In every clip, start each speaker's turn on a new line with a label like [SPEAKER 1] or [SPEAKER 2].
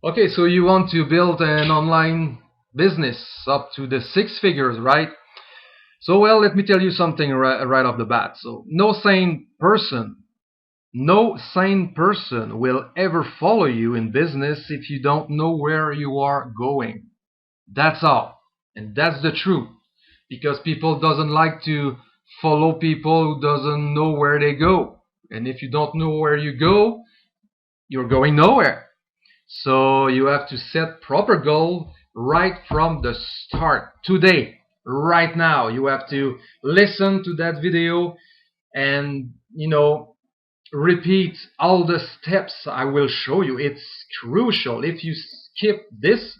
[SPEAKER 1] Okay, so you want to build an online business up to the six figures, right? So, well, let me tell you something right off the bat. So, no sane person will ever follow you in business if you don't know where you are going. That's all. And that's the truth. Because people doesn't like to follow people who doesn't know where they go. And if you don't know where you go, you're going nowhere. So you have to set proper goal right from the start. Today, right now, you have to listen to that video and repeat all the steps I will show you. It's crucial. If you skip this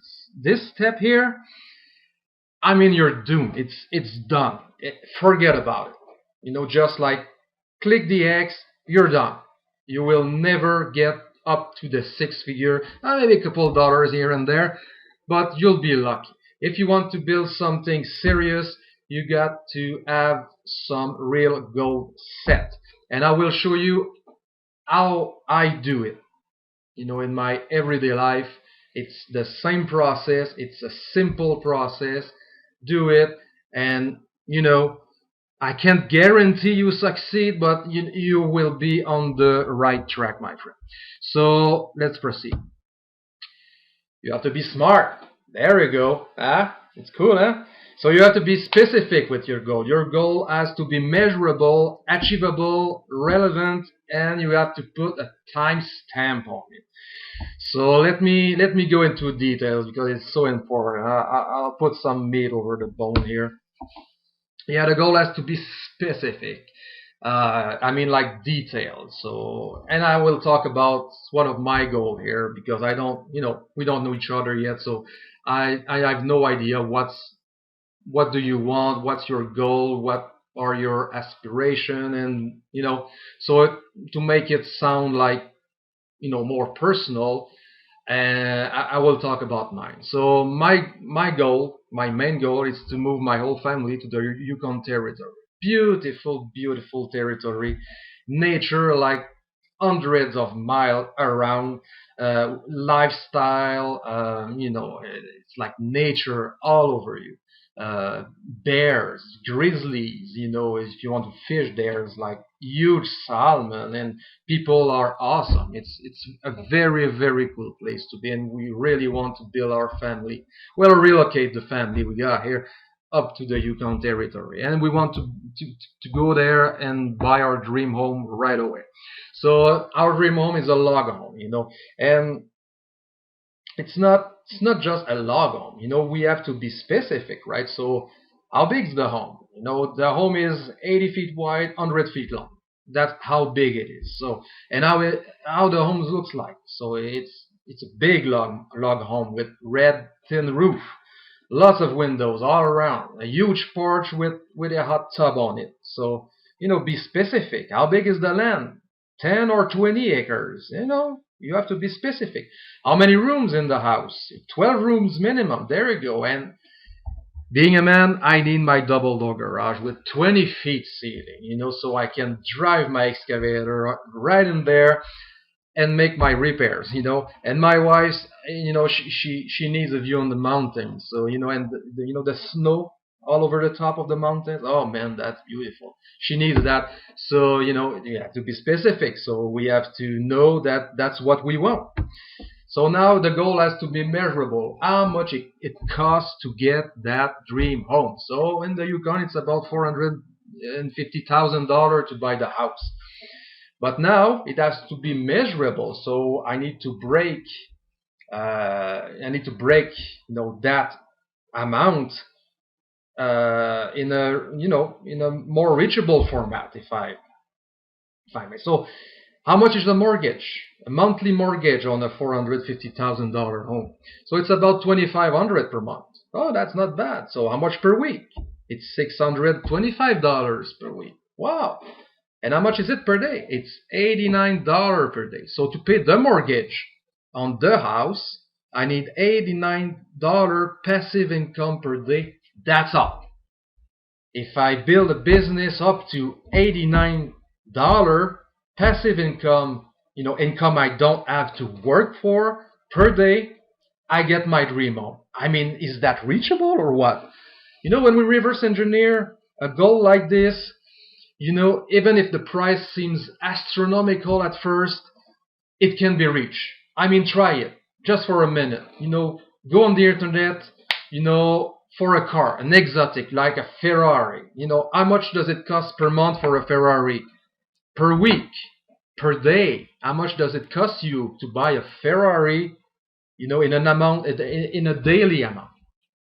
[SPEAKER 1] step here, I mean you're doomed. It's done. Forget about it. Just like click the X, you're done. You will never get up to the six figure, maybe a couple dollars here and there, but you'll be lucky. If you want to build something serious, you got to have some real goal set. And I will show you how I do it. In my everyday life, it's the same process. It's a simple process. Do it, and I can't guarantee you succeed, but you will be on the right track, my friend. So let's proceed. You have to be smart. There you go. It's cool, huh? So you have to be specific with your goal. Your goal has to be measurable, achievable, relevant, and you have to put a time stamp on it. So let me go into details because it's so important. I'll put some meat over the bone here. Yeah, the goal has to be specific. I mean, like detailed. So, and I will talk about one of my goals here because I don't, we don't know each other yet. So I have no idea what do you want, what's your goal, what are your aspiration, and so to make it sound like more personal, I will talk about mine. So my goal, my main goal, is to move my whole family to the Yukon territory. Beautiful, beautiful territory, nature like hundreds of miles around, lifestyle. It's like nature all over you. Bears, grizzlies. If you want to fish, there's like huge salmon, and people are awesome. It's a very, very cool place to be, and we really want to build our family. Well, relocate the family we got here up to the Yukon territory, and we want to go there and buy our dream home right away. So our dream home is a log home, and it's not just a log home. We have to be specific, right? So how big is the home? The home is 80 feet wide, 100 feet long. That's how big it is. So, and how the home looks like. So it's a big log home with red tin roof, lots of windows all around, a huge porch with a hot tub on it. So be specific. How big is the land? 10 or 20 acres. You have to be specific. How many rooms in the house? 12 rooms minimum. There you go. And being a man, I need my double door garage with 20 feet ceiling, so I can drive my excavator right in there and make my repairs, And my wife, she needs a view on the mountains. So, and the snow all over the top of the mountains. Oh man, that's beautiful. She needs that. So, you have to be specific. So we have to know that that's what we want. So now the goal has to be measurable. How much it costs to get that dream home. So in the Yukon, it's about $450,000 to buy the house. But now it has to be measurable. So I need to break. That amount in a more reachable format, if I may. So how much is the mortgage? A monthly mortgage on a $450,000 home. So it's about $2,500 per month. Oh, that's not bad. So how much per week? It's $625 per week. Wow. And how much is it per day? It's $89 per day. So to pay the mortgage on the house, I need $89 passive income per day. That's all. If I build a business up to $89 passive income, income I don't have to work for, per day, I get my dream home. I mean, is that reachable or what? When we reverse engineer a goal like this, even if the price seems astronomical at first, it can be reached. I mean, try it just for a minute. Go on the internet, for a car, an exotic like a Ferrari. How much does it cost per month for a Ferrari? Per week? Per day? How much does it cost you to buy a Ferrari, in an amount, in a daily amount?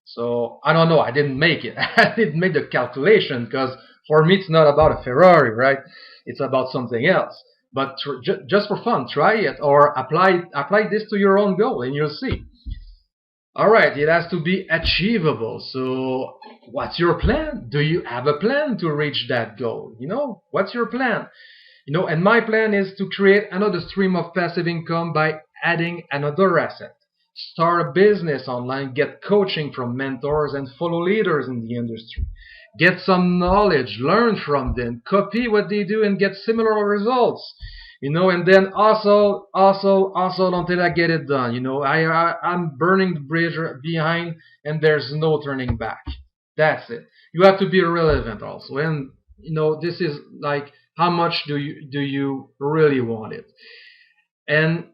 [SPEAKER 1] So I don't know. I didn't make it. I didn't make the calculation because for me it's not about a Ferrari, right? It's about something else. But just for fun, try it or apply this to your own goal, and you'll see. All right, it has to be achievable. So, what's your plan? Do you have a plan to reach that goal? What's your plan? And my plan is to create another stream of passive income by adding another asset. Start a business online, get coaching from mentors and follow leaders in the industry. Get some knowledge, learn from them, copy what they do and get similar results. And then also until I get it done. I'm burning the bridge behind and there's no turning back. That's it. You have to be relevant also. And this is like, how much do you really want it? And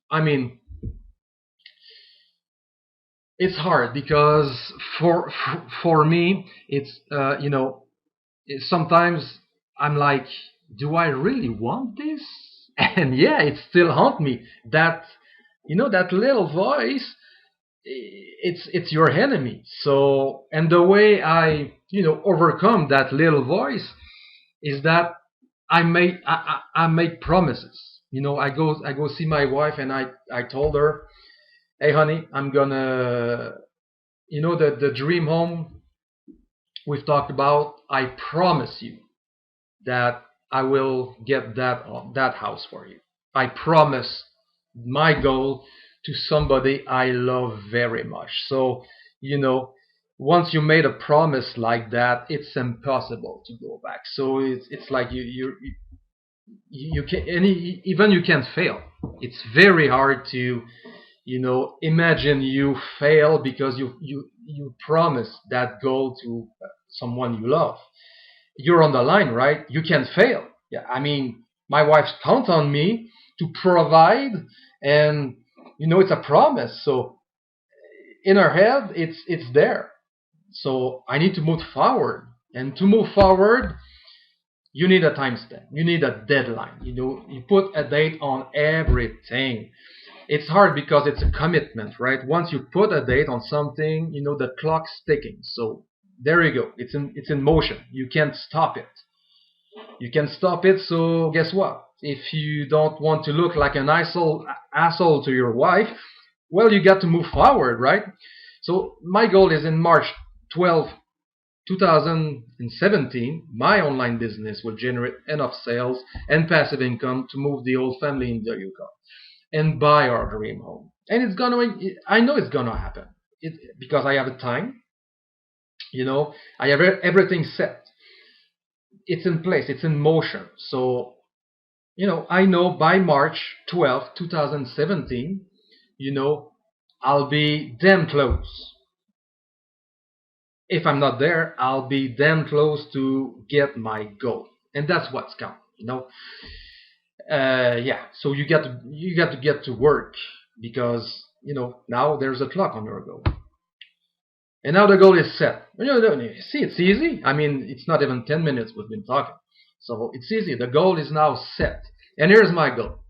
[SPEAKER 1] I mean, it's hard because for me, it's sometimes I'm like, do I really want this? And yeah, it still haunts me. That little voice, it's your enemy. So, and the way I overcome that little voice is that I make promises. I go see my wife and I told her, hey honey, I'm gonna, the dream home we've talked about, I promise you that I will get that house for you. I promise my goal to somebody I love very much. So, once you made a promise like that, it's impossible to go back. So it's like you can even you can't fail. It's very hard to imagine you fail because you promised that goal to someone you love. You're on the line, right? You can't fail. Yeah, I mean, my wife's count on me to provide, and it's a promise. So in her head, it's there. So I need to move forward, and to move forward, you need a timestamp. You need a deadline. You put a date on everything. It's hard because it's a commitment, right? Once you put a date on something, the clock's ticking. So there you go. It's in motion. You can't stop it. You can stop it. So guess what? If you don't want to look like an asshole to your wife, well, you got to move forward, right? So my goal is in March 12th, 2017, my online business will generate enough sales and passive income to move the whole family in the Yukon and buy our dream home. And I know it's gonna happen. Because I have a time, I have everything set. It's in place, it's in motion. So, I know by March 12th, 2017, I'll be damn close. If I'm not there, I'll be damn close to get my goal. And that's what's counting. Yeah, so you got to get to work because now there's a clock on your goal, and now the goal is set. See, it's easy. I mean, it's not even 10 minutes we've been talking, so it's easy. The goal is now set, and here's my goal.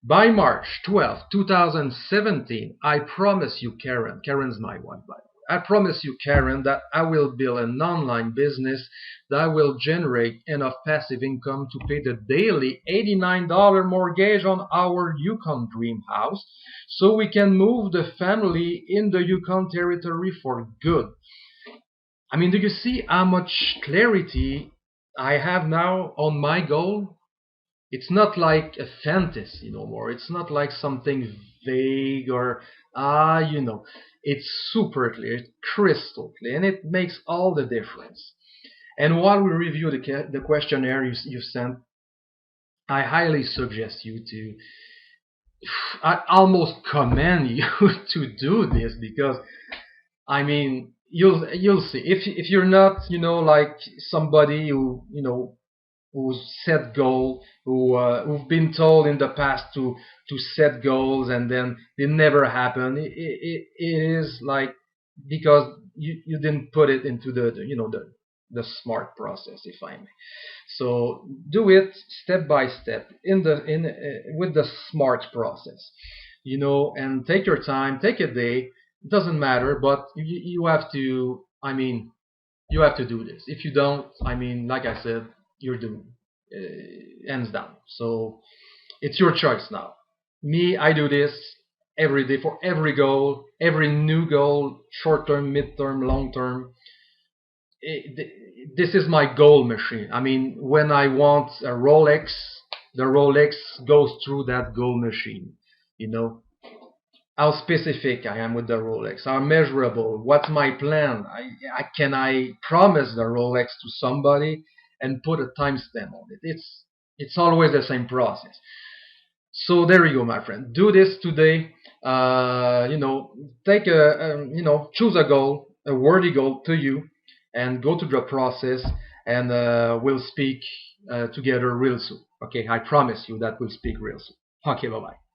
[SPEAKER 1] By March 12th, 2017, I promise you, Karen's my wife, by the way. I promise you, Karen, that I will build an online business that will generate enough passive income to pay the daily $89 mortgage on our Yukon dream house so we can move the family in the Yukon territory for good. I mean, do you see how much clarity I have now on my goal? It's not like a fantasy no more. It's not like something vague or, it's super clear, it's crystal clear, and it makes all the difference. And while we review the questionnaire you sent, I highly suggest you to I almost commend you to do this, because I mean, you'll see if you're not, like somebody who, who's set goal, who've been told in the past to set goals and then they never happen. It is like because you didn't put it into the smart process, if I may. So do it step by step in with the smart process, and take your time, take a day. It doesn't matter, but you have to. I mean, you have to do this. If you don't, I mean, like I said, you're doomed, hands down. So it's your choice now. Me, I do this every day for every goal, every new goal, short term, mid term, long term. This is my goal machine. I mean, when I want a Rolex, the Rolex goes through that goal machine. You know how specific I am with the Rolex, how measurable. What's my plan? Can I promise the Rolex to somebody and put a timestamp on it? It's always the same process. So there you go, my friend. Do this today. Take choose a goal, a worthy goal to you, and go through the process. And we'll speak together real soon. Okay, I promise you that we'll speak real soon. Okay, bye bye.